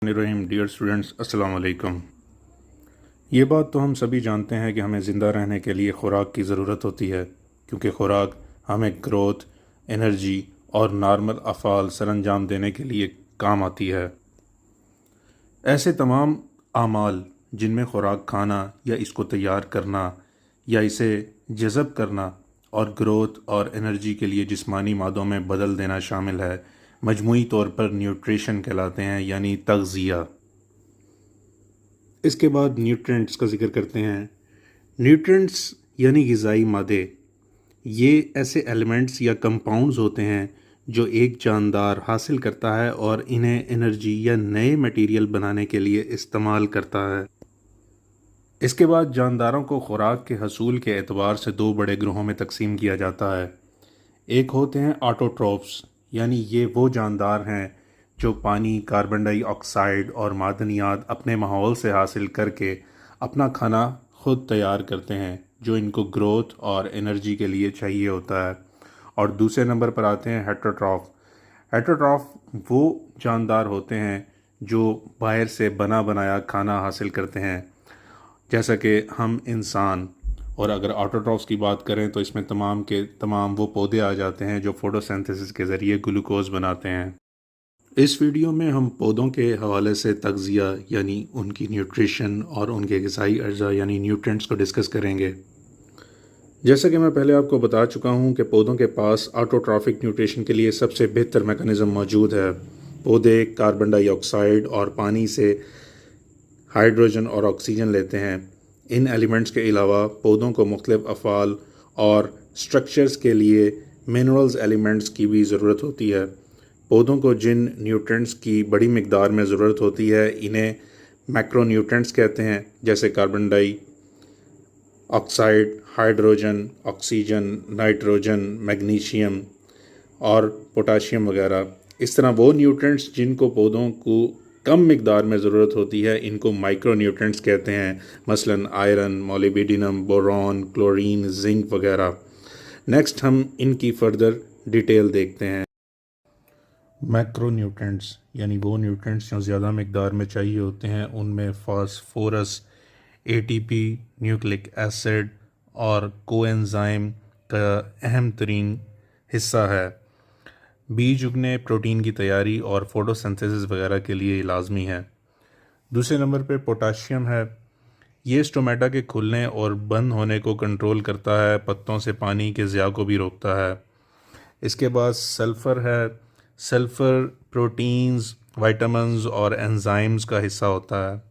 रहीम dear students, अस्सलाम वालेकुम। ये बात तो हम सभी जानते हैं कि हमें ज़िंदा रहने के लिए ख़ुराक की ज़रूरत होती है, क्योंकि ख़ुराक हमें ग्रोथ, एनर्जी और नॉर्मल अफ़ाल सरअंजाम देने के लिए काम आती है। ऐसे तमाम आमाल जिनमें ख़ुराक खाना या इसको तैयार करना या इसे जज़ब करना और ग्रोथ और एनर्जी के लिए जिस्मानी मादों में बदल देना शामिल है, मजमूई तौर पर न्यूट्रिशन कहलाते हैं, यानी तग़ज़िया। इसके बाद न्यूट्रिएंट्स का ज़िक्र करते हैं। न्यूट्रिएंट्स यानी ग़िज़ाई मादे, ये ऐसे एलिमेंट्स या कंपाउंड्स होते हैं जो एक जानदार हासिल करता है और इन्हें एनर्जी या नए मटेरियल बनाने के लिए इस्तेमाल करता है। इसके बाद जानदारों को खुराक के हसूल के एतबार से दो बड़े ग्रोहों में तकसीम किया जाता है। एक होते हैं ऑटोट्रॉफ्स, यानी ये वो जानदार हैं जो पानी, कार्बन डाइऑक्साइड और मादनियात अपने माहौल से हासिल करके अपना खाना खुद तैयार करते हैं, जो इनको ग्रोथ और एनर्जी के लिए चाहिए होता है। और दूसरे नंबर पर आते हैं हेटरोट्रॉफ। हेटरोट्रॉफ वो जानदार होते हैं जो बाहर से बना बनाया खाना हासिल करते हैं, जैसा कि हम इंसान। और अगर ऑटोट्रॉफ्स की बात करें तो इसमें तमाम के तमाम वो पौधे आ जाते हैं जो फोटोसिंथेसिस के ज़रिए ग्लूकोज बनाते हैं। इस वीडियो में हम पौधों के हवाले से तग़ज़िया यानी उनकी न्यूट्रिशन और उनके ग़िज़ाई अज्जा यानी न्यूट्रिएंट्स को डिस्कस करेंगे। जैसा कि मैं पहले आपको बता चुका हूं कि पौधों के पास ऑटोट्रॉफिक न्यूट्रिशन के लिए सबसे बेहतर मैकेनिज़्म मौजूद है। पौधे कार्बन डाइऑक्साइड और पानी से हाइड्रोजन और ऑक्सीजन लेते हैं। इन एलिमेंट्स के अलावा पौधों को मुख्तलिफ अफ़ाल और स्ट्रक्चर्स के लिए मिनरल्स एलिमेंट्स की भी ज़रूरत होती है। पौधों को जिन न्यूट्रिएंट्स की बड़ी मिकदार में ज़रूरत होती है, इन्हें मैक्रोन्यूट्रिएंट्स कहते हैं, जैसे carbon dioxide, hydrogen, oxygen, nitrogen, magnesium और पोटाशियम वगैरह। इस तरह वो न्यूट्रिएंट्स जिनको पौधों को कम मिकदार में ज़रूरत होती है, इनको माइक्रोन्यूट्रिएंट्स कहते हैं, मसलन iron, molybdenum, boron, chlorine, zinc वगैरह। नेक्स्ट हम इनकी फ़र्दर डिटेल देखते हैं। मैक्रोन्यूट्रिएंट्स यानी वो न्यूट्रिएंट्स जो ज़्यादा मिकदार में चाहिए होते हैं, उनमें फास्फोरस, एटीपी, न्यूक्लिक एसिड और कोएंजाइम का अहम तरीन हिस्सा है। बीज उगने, प्रोटीन की तैयारी और फोटोसिंथेसिस वगैरह के लिए लाजमी है। दूसरे नंबर पे पोटाशियम है। ये स्टोमेटा के खुलने और बंद होने को कंट्रोल करता है, पत्तों से पानी के ज़िया को भी रोकता है। इसके बाद सल्फ़र है। सल्फ़र प्रोटीन्स, विटामिन्स और एंजाइम्स का हिस्सा होता है।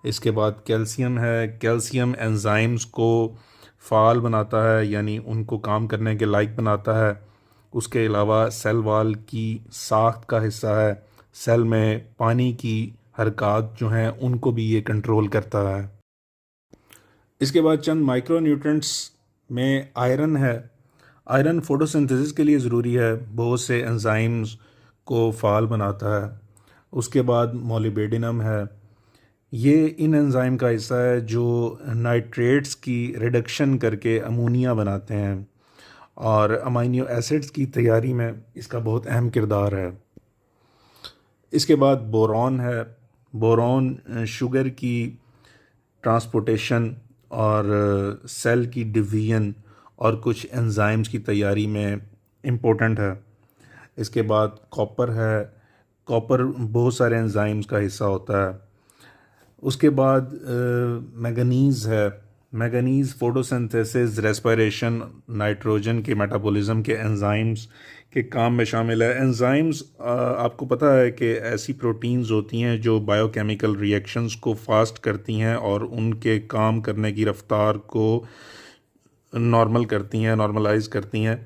इसके बाद कैल्शियम है। कैल्शियम एंजाइम्स को फ़ाल बनाता है, यानी उनको काम करने के लायक बनाता है। उसके अलावा सेल वाल की साख्त का हिस्सा है। सेल में पानी की हरकत जो हैं उनको भी ये कंट्रोल करता है। इसके बाद चंद माइक्रो न्यूट्रिएंट्स में आयरन है। आयरन फोटोसिंथेसिस के लिए ज़रूरी है, बहुत से एंजाइम्स को फ़ाल बनाता है। उसके बाद मोलिब्डेनम है। ये इन एंजाइम का हिस्सा है जो नाइट्रेट्स की रिडक्शन करके अमोनिया बनाते हैं, और अमाइनो एसिड्स की तैयारी में इसका बहुत अहम किरदार है। इसके बाद बोरॉन है। बोरॉन शुगर की ट्रांसपोर्टेशन और सेल की डिवीजन और कुछ एंजाइम्स की तैयारी में इम्पोर्टेंट है। इसके बाद कॉपर है। कॉपर बहुत सारे एंजाइम्स का हिस्सा होता है। उसके बाद मैंगनीज़ है। मैंगनीज़ फोटोसिंथेसिस, रेस्पिरेशन, नाइट्रोजन के मेटाबॉलिज्म के एंजाइम्स के काम में शामिल है। एंजाइम्स आपको पता है कि ऐसी प्रोटीन्स होती हैं जो बायोकेमिकल रिएक्शंस को फास्ट करती हैं और उनके काम करने की रफ्तार को नॉर्मल करती हैं, नॉर्मलाइज करती हैं।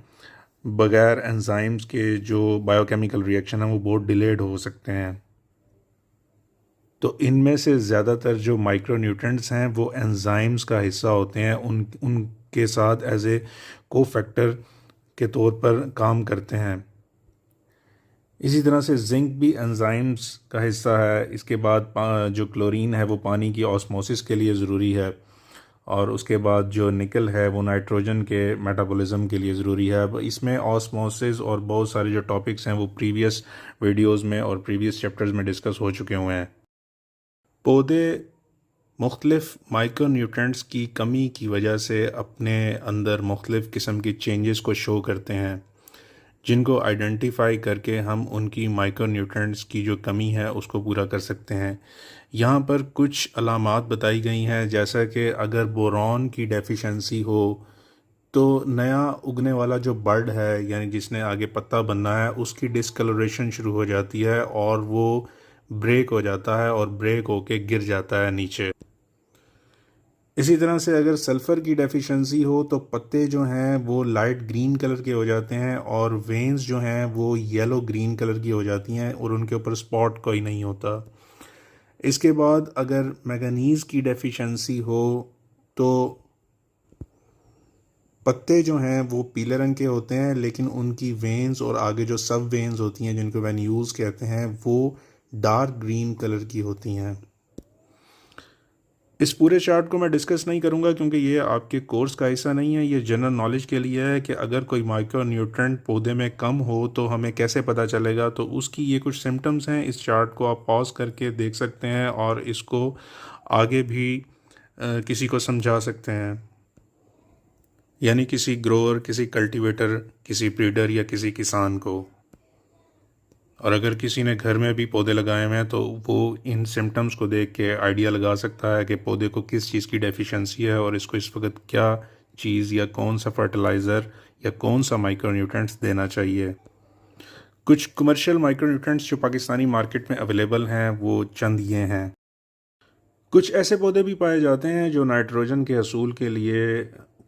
बग़ैर एंजाइम्स के जो बायोकेमिकल रिएक्शन हैं वो बहुत डिलेड हो सकते हैं। तो इनमें से ज़्यादातर जो माइक्रोन्यूट्रिएंट्स हैं वो एंजाइम्स का हिस्सा होते हैं, उनके साथ एज ए को फैक्टर के तौर पर काम करते हैं। इसी तरह से जिंक भी एंजाइम्स का हिस्सा है। इसके बाद जो क्लोरीन है वो पानी की ऑस्मोसिस के लिए ज़रूरी है, और उसके बाद जो निकल है वो नाइट्रोजन के मेटाबॉलिज्म के लिए ज़रूरी है। अब इसमें ऑस्मोसिस और बहुत सारे जो टॉपिक्स हैं वो प्रीवियस वीडियोस में और प्रीवियस चैप्टर्स में डिस्कस हो चुके हुए हैं। पौधे मुख्तलिफ़ माइक्रोन्यूट्रेंट्स की कमी की वजह से अपने अंदर मुख्तलिफ़ किस्म की चेंजेस को शो करते हैं, जिनको आइडेंटिफाई करके हम उनकी माइक्रोन्यूट्रेंट्स की जो कमी है उसको पूरा कर सकते हैं। यहाँ पर कुछ अलामात बताई गई हैं, जैसा कि अगर बोरॉन की डेफिशिएंसी हो तो नया उगने वाला जो बर्ड है यानी जिसने आगे पत्ता बनना है उसकी डिसकलरेशन शुरू हो जाती है और वो ब्रेक हो जाता है और ब्रेक होके गिर जाता है नीचे। इसी तरह से अगर सल्फ़र की डेफिशिएंसी हो तो पत्ते जो हैं वो लाइट ग्रीन कलर के हो जाते हैं और वेन्स जो हैं वो येलो ग्रीन कलर की हो जाती हैं और उनके ऊपर स्पॉट कोई नहीं होता। इसके बाद अगर मैंगनीज़ की डेफिशिएंसी हो तो पत्ते जो हैं वो पीले रंग के होते हैं, लेकिन उनकी वेन्स और आगे जो सब वेन्स होती हैं जिनको वेन्यूज़ कहते हैं वो डार्क ग्रीन कलर की होती हैं। इस पूरे चार्ट को मैं डिस्कस नहीं करूंगा क्योंकि ये आपके कोर्स का हिस्सा नहीं है, ये जनरल नॉलेज के लिए है कि अगर कोई माइक्रो न्यूट्रेंट पौधे में कम हो तो हमें कैसे पता चलेगा। तो उसकी ये कुछ सिम्टम्स हैं, इस चार्ट को आप पॉज करके देख सकते हैं और इसको आगे भी किसी को समझा सकते हैं, यानी किसी ग्रोअर, किसी कल्टीवेटर, किसी ब्रीडर या किसी किसान को। और अगर किसी ने घर में भी पौधे लगाए हुए हैं तो वो इन सिम्टम्स को देख के आइडिया लगा सकता है कि पौधे को किस चीज़ की डेफिशिएंसी है और इसको इस वक्त क्या चीज़ या कौन सा फर्टिलाइज़र या कौन सा माइक्रोन्यूट्रेंट्स देना चाहिए। कुछ कमर्शियल माइक्रोन्यूट्रेंट्स जो पाकिस्तानी मार्केट में अवेलेबल हैं वो चंद ये हैं। कुछ ऐसे पौधे भी पाए जाते हैं जो नाइट्रोजन के असूल के लिए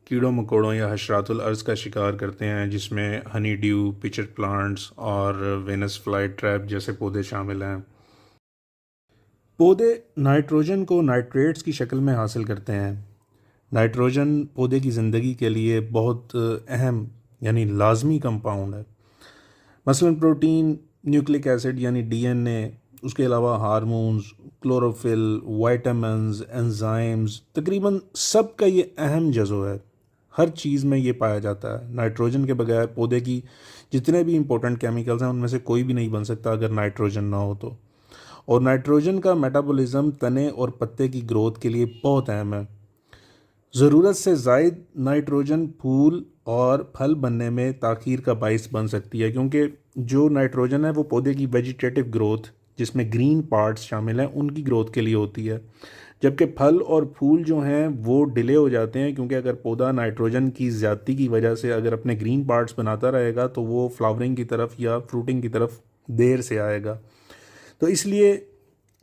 कीड़ों मकोड़ों या हशरातुल अर्ज़ का शिकार करते हैं, जिसमें हनी ड्यू, पिचर प्लांट्स और वेनस फ्लाई ट्रैप जैसे पौधे शामिल हैं। पौधे नाइट्रोजन को नाइट्रेट्स की शक्ल में हासिल करते हैं। नाइट्रोजन पौधे की ज़िंदगी के लिए बहुत अहम यानी लाजमी कंपाउंड है। मसलन प्रोटीन, न्यूक्लिक एसिड यानी डीएनए, उसके अलावा हार्मोन्स, क्लोरोफिल, वाइटामिन्स, एंजाइम्स, तकरीबन सब का ये अहम जज़ो है। हर चीज़ में ये पाया जाता है। नाइट्रोजन के बगैर पौधे की जितने भी इंपॉर्टेंट केमिकल्स हैं उनमें से कोई भी नहीं बन सकता अगर नाइट्रोजन ना हो तो। और नाइट्रोजन का मेटाबॉलिज्म तने और पत्ते की ग्रोथ के लिए बहुत अहम है। ज़रूरत से ज़ायद नाइट्रोजन फूल और फल बनने में ताख़ीर का बाइस बन सकती है, क्योंकि जो नाइट्रोजन है वो पौधे की वेजिटेटिव ग्रोथ, जिसमें ग्रीन पार्ट्स शामिल हैं, उनकी ग्रोथ के लिए होती है। जबकि फल और फूल जो हैं वो डिले हो जाते हैं, क्योंकि अगर पौधा नाइट्रोजन की ज़्यादती की वजह से अगर अपने ग्रीन पार्ट्स बनाता रहेगा तो वो फ्लावरिंग की तरफ या फ्रूटिंग की तरफ देर से आएगा। तो इसलिए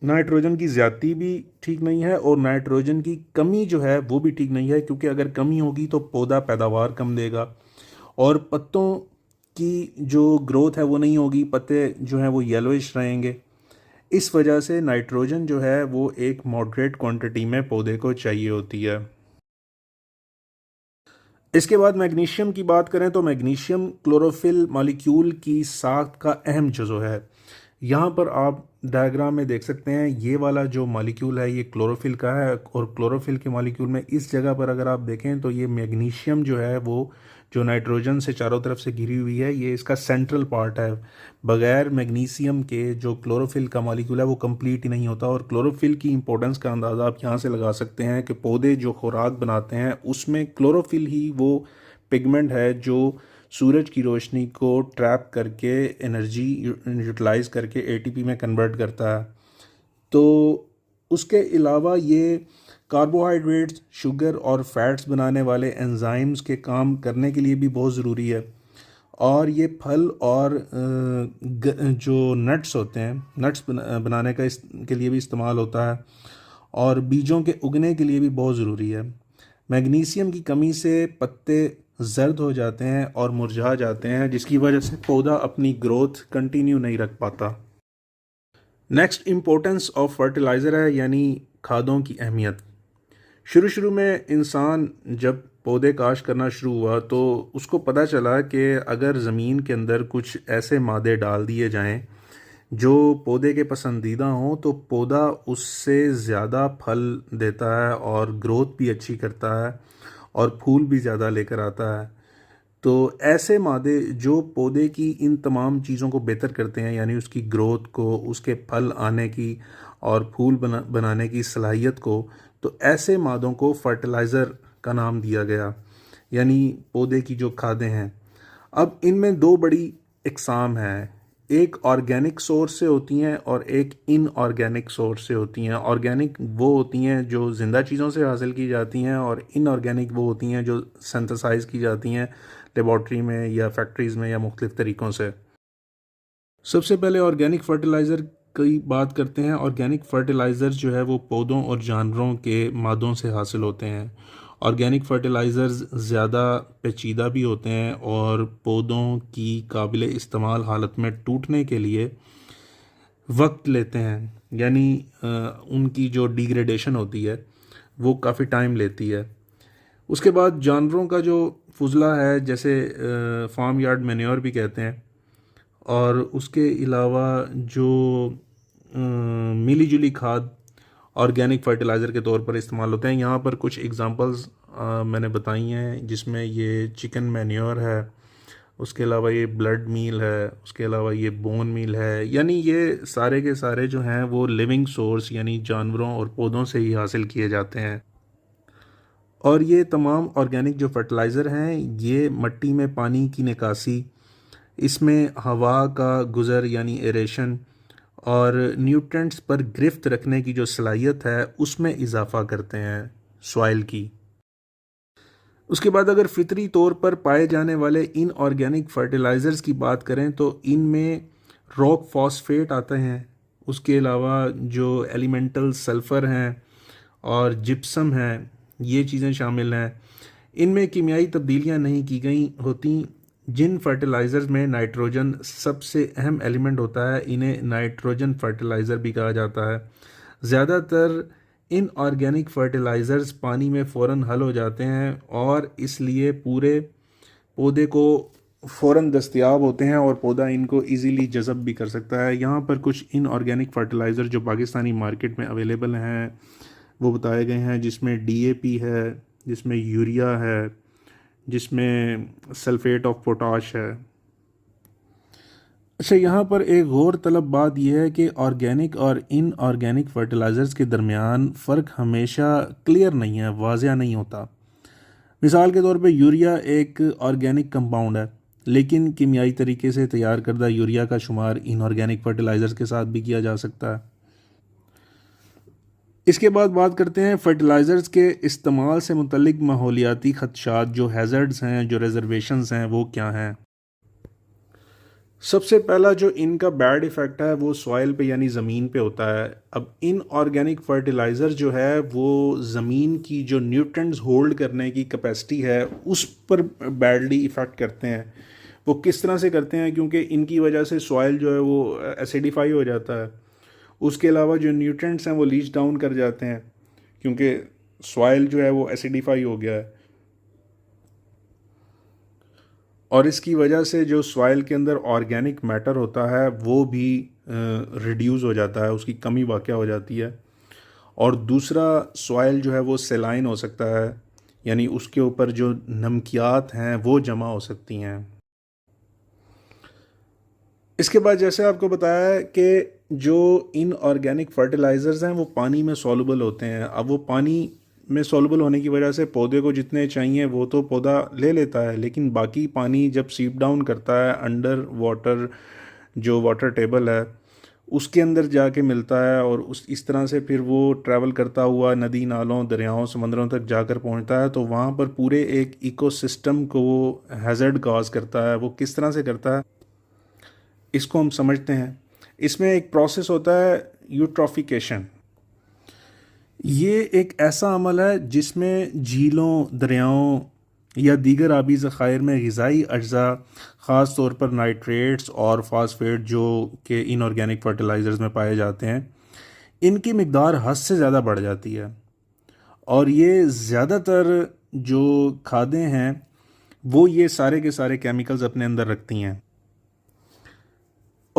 नाइट्रोजन की ज़्यादती भी ठीक नहीं है और नाइट्रोजन की कमी जो है वो भी ठीक नहीं है, क्योंकि अगर कमी होगी तो पौधा पैदावार कम देगा और पत्तों की जो ग्रोथ है वो नहीं होगी, पत्ते जो हैं वो येलोइश रहेंगे। इस वजह से नाइट्रोजन जो है वो एक मॉडरेट क्वांटिटी में पौधे को चाहिए होती है। इसके बाद मैग्नीशियम की बात करें तो मैग्नीशियम क्लोरोफिल मॉलिक्यूल की साख्त का अहम जुज़ो है। यहाँ पर आप डायग्राम में देख सकते हैं, ये वाला जो मॉलिक्यूल है ये क्लोरोफिल का है और क्लोरोफिल के मॉलिक्यूल में इस जगह पर अगर आप देखें तो ये मैग्नीशियम जो है वो जो नाइट्रोजन से चारों तरफ से घिरी हुई है, ये इसका सेंट्रल पार्ट है। बगैर मैग्नीशियम के जो क्लोरोफिल का मॉलिक्यूल है वो कंप्लीट ही नहीं होता। और क्लोरोफिल की इंपॉर्टेंस का अंदाज़ा आप यहाँ से लगा सकते हैं कि पौधे जो खुराक बनाते हैं उसमें क्लोरोफिल ही वो पिगमेंट है जो सूरज की रोशनी को ट्रैप करके एनर्जी यूटिलाइज करके एटीपी में कन्वर्ट करता है। तो उसके अलावा ये कार्बोहाइड्रेट्स, शुगर और फैट्स बनाने वाले एंजाइम्स के काम करने के लिए भी बहुत ज़रूरी है। और ये फल और जो नट्स होते हैं, नट्स बनाने का के लिए भी इस्तेमाल होता है और बीजों के उगने के लिए भी बहुत ज़रूरी है। मैग्नीशियम की कमी से पत्ते जर्द हो जाते हैं और मुरझा जाते हैं, जिसकी वजह से पौधा अपनी ग्रोथ कंटिन्यू नहीं रख पाता। नेक्स्ट इम्पोर्टेंस ऑफ फर्टिलाइज़र है, यानी खादों की अहमियत। शुरू में इंसान जब पौधे काश्त करना शुरू हुआ तो उसको पता चला कि अगर ज़मीन के अंदर कुछ ऐसे मादे डाल दिए जाएं जो पौधे के पसंदीदा हों तो पौधा उससे ज़्यादा फल देता है और ग्रोथ भी अच्छी करता है और फूल भी ज़्यादा लेकर आता है। तो ऐसे मादे जो पौधे की इन तमाम चीज़ों को बेहतर करते हैं, यानी उसकी ग्रोथ को, उसके फल आने की और फूल बनाने की सलाहियत को, तो ऐसे मादों को फर्टिलाइज़र का नाम दिया गया, यानी पौधे की जो खादें हैं। अब इनमें दो बड़ी इकसाम हैं, एक ऑर्गेनिक सोर्स से होती हैं और एक इनऑर्गेनिक सोर्स से होती हैं। ऑर्गेनिक वो होती हैं जो ज़िंदा चीज़ों से हासिल की जाती हैं और इनऑर्गेनिक वो होती हैं जो सिंथेसाइज की जाती हैं लेबॉर्ट्री में या फैक्ट्रीज़ में या मुख्तलिफ़ तरीक़ों से। सबसे पहले ऑर्गेनिक फ़र्टिलाइज़र की बात करते हैं। ऑर्गेनिक फ़र्टिलाइज़र जो है वो पौधों और जानवरों के मादों से हासिल होते हैं। ऑर्गेनिक फ़र्टिलाइज़र्स ज़्यादा पेचीदा भी होते हैं और पौधों की काबिल इस्तेमाल हालत में टूटने के लिए वक्त लेते हैं, यानी उनकी जो डिग्रेडेशन होती है वो काफ़ी टाइम लेती है। उसके बाद जानवरों का जो फुजला है, जैसे फार्म यार्ड मैन्योर भी कहते हैं, और उसके अलावा जो मिली जुली खाद ऑर्गेनिक फर्टिलाइज़र के तौर पर इस्तेमाल होते हैं। यहाँ पर कुछ एग्जांपल्स मैंने बताई हैं, जिसमें ये चिकन मैन्योर है, उसके अलावा ये ब्लड मील है, उसके अलावा ये बोन मील है। यानी ये सारे के सारे जो हैं वो लिविंग सोर्स यानी जानवरों और पौधों से ही हासिल किए जाते हैं। और ये तमाम ऑर्गेनिक जो फर्टिलाइज़र हैं ये मिट्टी में पानी की निकासी, इसमें हवा का गुज़र यानी एरेशन और न्यूट्रेंट्स पर गिरफ्त रखने की जो सलाहियत है उसमें इजाफ़ा करते हैं सॉइल की। उसके बाद अगर फितरी तौर पर पाए जाने वाले इन ऑर्गेनिक फर्टिलाइज़र्स की बात करें तो इनमें रॉक फॉस्फेट आते हैं, उसके अलावा जो एलिमेंटल सल्फ़र हैं और जिप्सम हैं, ये चीज़ें शामिल हैं। इनमें कीमियाई तब्दीलियां नहीं की गई होती। जिन फर्टिलाइज़र्स में नाइट्रोजन सबसे अहम एलिमेंट होता है, इन्हें नाइट्रोजन फर्टिलाइज़र भी कहा जाता है। ज़्यादातर इन ऑर्गेनिक फर्टिलाइज़र्स पानी में फ़ौरन हल हो जाते हैं और इसलिए पूरे पौधे को फ़ौरन दस्तयाब होते हैं और पौधा इनको इजीली जज़ब भी कर सकता है। यहाँ पर कुछ इन ऑर्गेनिक फर्टिलाइज़र जो पाकिस्तानी मार्केट में अवेलेबल हैं वो बताए गए हैं, जिसमें डीएपी है, जिसमें यूरिया है, जिसमें सल्फ़ेट ऑफ पोटाश है। अच्छा, यहाँ पर एक गौर तलब बात यह है कि ऑर्गेनिक और इनऑर्गेनिक फर्टिलाइज़र्स के दरमियान फ़र्क हमेशा क्लियर नहीं है, वाज़िया नहीं होता। मिसाल के तौर पे यूरिया एक ऑर्गेनिक कंपाउंड है, लेकिन कीमियाई तरीके से तैयार करदा यूरिया का शुमार इनऑर्गेनिक फर्टिलाइज़र्स के साथ भी किया जा सकता है। इसके बाद बात करते हैं फर्टिलाइज़र्स के इस्तेमाल से मुतल्लिक माहौलियाती ख़दशात, जो हैज़र्ड्स हैं, जो रिजर्वेशंस हैं, वो क्या हैं। सबसे पहला जो इनका बैड इफ़ेक्ट है वो सॉइल पे यानी ज़मीन पे होता है। अब इन ऑर्गेनिक फर्टिलाइज़र जो है वो ज़मीन की जो न्यूट्रेंट्स होल्ड करने की कैपेसिटी है उस पर बैडली इफ़ेक्ट करते हैं। वो किस तरह से करते हैं, क्योंकि इनकी वजह से सॉइल जो है वो एसिडिफाई हो जाता है। उसके अलावा जो न्यूट्रेंट्स हैं वो लीच डाउन कर जाते हैं, क्योंकि सॉइल जो है वो एसिडिफाई हो गया है। और इसकी वजह से जो सॉइल के अंदर ऑर्गेनिक मैटर होता है वो भी रिड्यूस हो जाता है, उसकी कमी वाक़या हो जाती है। और दूसरा, सॉइल जो है वो सेलाइन हो सकता है, यानी उसके ऊपर जो नमकियात हैं वो जमा हो सकती हैं। इसके बाद जैसे आपको बताया है कि जो इन ऑर्गेनिक फर्टिलाइज़र्स हैं वो पानी में सॉल्युबल होते हैं। अब वो पानी में सॉल्युबल होने की वजह से पौधे को जितने चाहिए वो तो पौधा ले लेता है, लेकिन बाकी पानी जब सीप डाउन करता है अंडर वाटर, जो वाटर टेबल है उसके अंदर जाके मिलता है और उस इस तरह से फिर वो ट्रैवल करता हुआ नदी नालों दरियाओं समंदरों तक जाकर पहुंचता है। तो वहाँ पर पूरे एक इकोसिस्टम को वो हैज़र्ड कॉज करता है। वो किस तरह से करता है इसको हम समझते हैं। इसमें एक प्रोसेस होता है यूट्रॉफिकेशन। ये एक ऐसा अमल है जिसमें झीलों, दरियाओं या दीगर आबी ज़खायर में ग़िज़ाई अज्जा, ख़ास तौर पर नाइट्रेट्स और फास्फेट जो कि इनऑर्गेनिक फर्टिलाइज़र्स में पाए जाते हैं, इनकी मिकदार हद से ज़्यादा बढ़ जाती है। और ये ज़्यादातर जो खादें हैं वो ये सारे के सारे केमिकल्स अपने अंदर रखती हैं।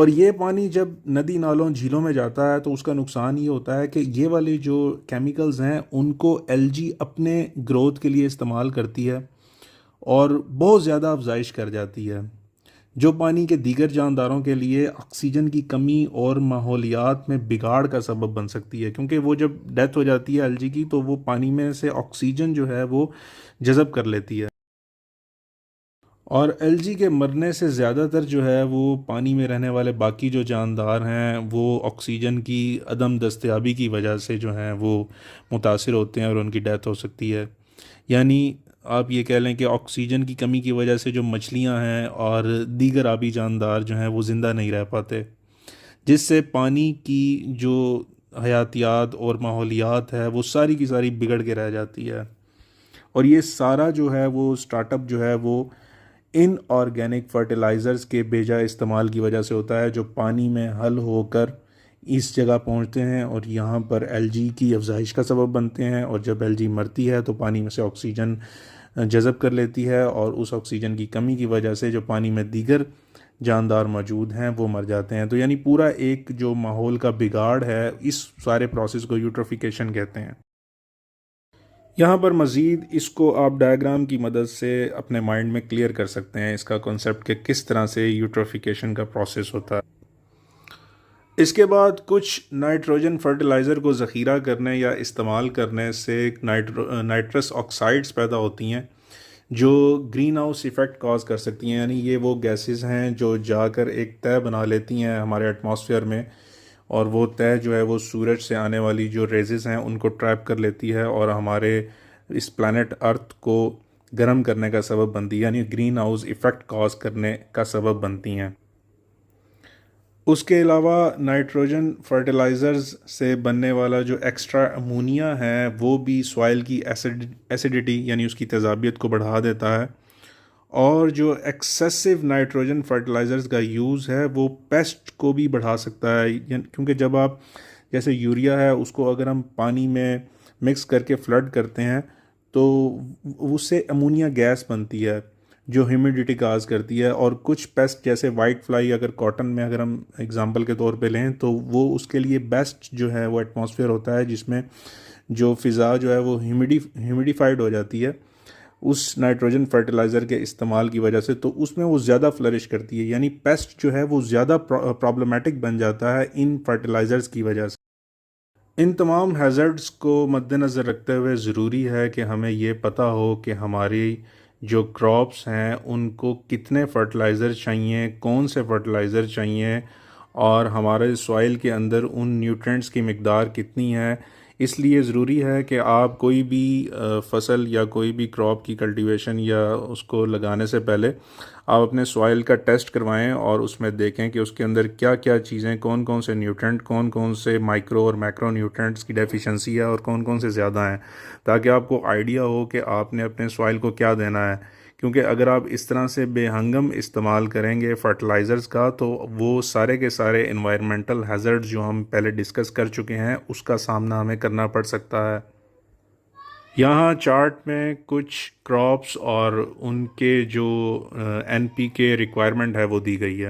और ये पानी जब नदी नालों झीलों में जाता है तो उसका नुकसान ये होता है कि ये वाले जो केमिकल्स हैं उनको एलजी अपने ग्रोथ के लिए इस्तेमाल करती है और बहुत ज़्यादा अफजाइश कर जाती है, जो पानी के दीगर जानदारों के लिए ऑक्सीजन की कमी और माहौलियात में बिगाड़ का सबब बन सकती है, क्योंकि वो जब डेथ हो जाती है एलजी की तो वो पानी में से ऑक्सीजन जो है वो जज़ब कर लेती है। और एलजी के मरने से ज़्यादातर जो है वो पानी में रहने वाले बाकी जो जानदार हैं वो ऑक्सीजन की अदम दस्तयाबी की वजह से जो हैं वो मुतासिर होते हैं और उनकी डेथ हो सकती है। यानी आप ये कह लें कि ऑक्सीजन की कमी की वजह से जो मछलियां हैं और दीगर आबी जानदार जो हैं वो ज़िंदा नहीं रह पाते, जिससे पानी की जो हयातियात और माहौलियात है वो सारी की सारी बिगड़ के रह जाती है। और ये सारा जो है वो स्टार्टअप जो है वो इनऑर्गेनिक फर्टिलाइज़र्स के बेजा इस्तेमाल की वजह से होता है, जो पानी में हल होकर इस जगह पहुंचते हैं और यहाँ पर एलजी की अफजाइश का सबब बनते हैं। और जब एलजी मरती है तो पानी में से ऑक्सीजन जज़ब कर लेती है और उस ऑक्सीजन की कमी की वजह से जो पानी में दीगर जानदार मौजूद हैं वो मर जाते हैं। तो यानी पूरा एक जो माहौल का बिगाड़ है, इस सारे प्रोसेस को यूट्रोफिकेशन कहते हैं। यहाँ पर मज़ीद इसको आप डायग्राम की मदद से अपने माइंड में क्लियर कर सकते हैं, इसका कॉन्सेप्ट कि किस तरह से यूट्रोफिकेशन का प्रोसेस होता है। इसके बाद कुछ नाइट्रोजन फर्टिलाइज़र को ज़ख़ीरा करने या इस्तेमाल करने से नाइट्रस ऑक्साइड्स पैदा होती हैं जो ग्रीन हाउस इफ़ेक्ट कॉज कर सकती हैं। यानी ये वो गैसेस हैं जो जाकर एक तह बना लेती हैं हमारे एटमॉस्फेयर में, और वो तह जो है वो सूरज से आने वाली जो रेजेस हैं उनको ट्रैप कर लेती है और हमारे इस प्लानट अर्थ को गर्म करने का सबब बनती है, यानी ग्रीन हाउस इफ़ेक्ट कॉज करने का सबब बनती हैं। उसके अलावा नाइट्रोजन फर्टिलाइज़र्स से बनने वाला जो एक्स्ट्रा अमोनिया है वो भी सॉइल की एसिडिटी यानी उसकी तेज़ाबियत को बढ़ा देता है। और जो एक्सेसिव नाइट्रोजन फर्टिलाइज़र्स का यूज़ है वो पेस्ट को भी बढ़ा सकता है, क्योंकि जब आप जैसे यूरिया है उसको अगर हम पानी में मिक्स करके फ्लड करते हैं तो उससे अमोनिया गैस बनती है जो ह्यूमिडिटी काज करती है। और कुछ पेस्ट जैसे वाइट फ्लाई, अगर कॉटन में अगर हम एग्जांपल के तौर पे लें तो वो उसके लिए बेस्ट जो है वो एटमॉस्फेयर होता है जिसमें जो फ़िज़ा जो है वो ह्यूमिडिफाइड हो जाती है उस नाइट्रोजन फर्टिलाइज़र के इस्तेमाल की वजह से, तो उसमें वो ज़्यादा फ्लरिश करती है। यानी पेस्ट जो है वो ज़्यादा प्रॉब्लमेटिक बन जाता है इन फर्टिलाइज़र्स की वजह से। इन तमाम हैज़र्ड्स को मद्देनज़र रखते हुए ज़रूरी है कि हमें ये पता हो कि हमारी जो क्रॉप्स हैं उनको कितने फर्टिलाइज़र चाहिए, कौन से फर्टिलाइज़र चाहिए और हमारे सॉइल के अंदर उन न्यूट्रिएंट्स की मिकदार कितनी है। इसलिए ज़रूरी है कि आप कोई भी फसल या कोई भी क्रॉप की कल्टीवेशन या उसको लगाने से पहले आप अपने सॉइल का टेस्ट करवाएं और उसमें देखें कि उसके अंदर क्या क्या चीज़ें, कौन कौन से न्यूट्रेंट, कौन कौन से माइक्रो और मैक्रो न्यूट्रेंट्स की डेफिशिएंसी है और कौन कौन से ज़्यादा हैं, ताकि आपको आइडिया हो कि आपने अपने सॉइल को क्या देना है। क्योंकि अगर आप इस तरह से बेहंगम इस्तेमाल करेंगे फर्टिलाइज़र्स का तो वो सारे के सारे इन्वायरमेंटल हैज़र्ड्स जो हम पहले डिस्कस कर चुके हैं उसका सामना हमें करना पड़ सकता है। यहाँ चार्ट में कुछ क्रॉप्स और उनके जो एनपीके रिक्वायरमेंट है वो दी गई है।